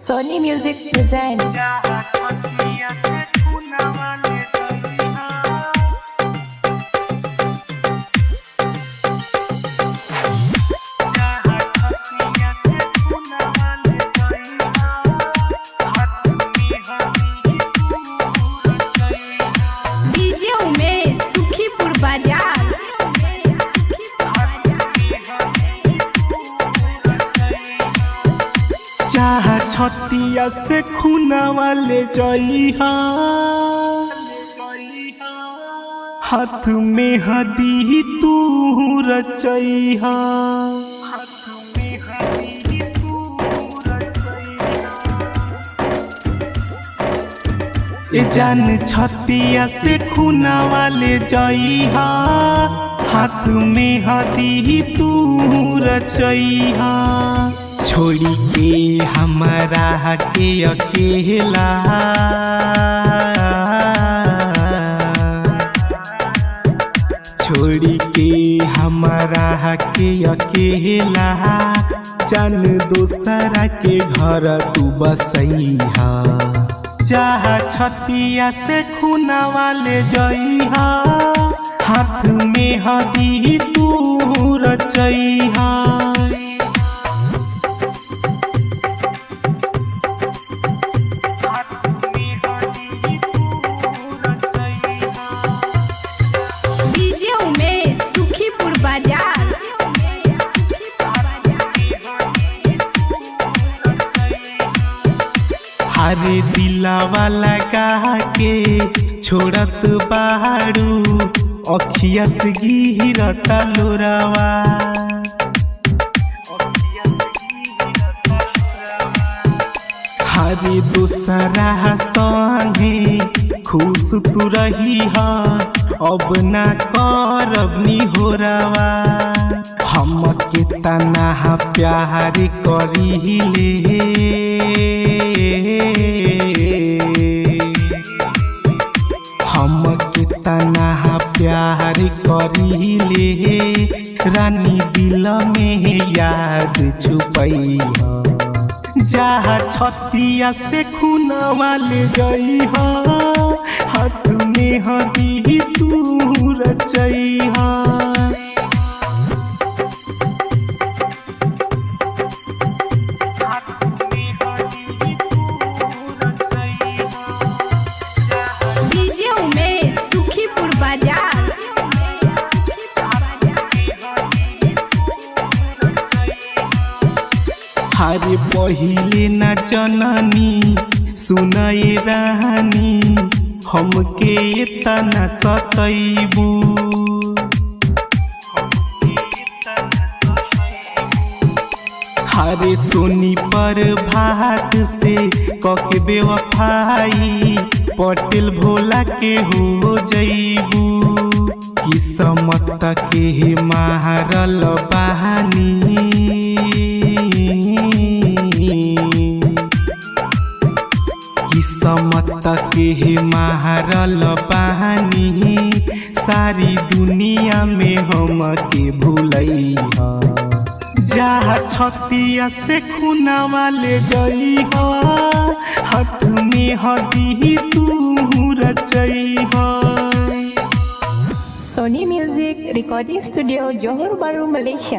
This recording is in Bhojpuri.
Sony Music present. DJ Umesh Sukhipur बाजार। चाह छतिया से खूना वाले जइहा, हाथ में हदी तू रचइहा। ए जान छतिया से खूना वाले जइहा, हाथ में हदी तू रचइहा। छोड़ी के हमारा के अकेला, छोड़ी के हमारा के अकेला, जान दोसरा के घर तू बसैहा। चाह छतिया से खूना वाले जइहा, हाथ में हदी तू रचइहा। डीजे उमेश सुखीपुर बाजार। हरे दिलावा लगा के छोड़त बारू, अखिया से गिरता लोरावा। हरे दूसरा संगे खुश तू रही हा, अब ना करब निहोरावा। हम के तना प्यार करीले, हम के तना प्यार करीले, रानी दिल में याद छुपैहा। चाह छतिया से खूना वाले जइहा, हाथ में हदी तू रचइहा। डीजे उमेश सुखीपुर बाजार। हरे पहिले न जननी सुनए रानी, हमके तना सतैबू। हरे सोनी पर भात से कके बेवफाई, पटेल भोला के हो जइबू। किस्मत के मारल बहानी, किस्मत के मारल बहानी, सारी दुनिया में हम के भूलैहा। चाह छतिया से खूना वाले जइहा, हाथ में हदी तू रचइहा। Sony Music Recording Studio, Johor Bahru, Malaysia.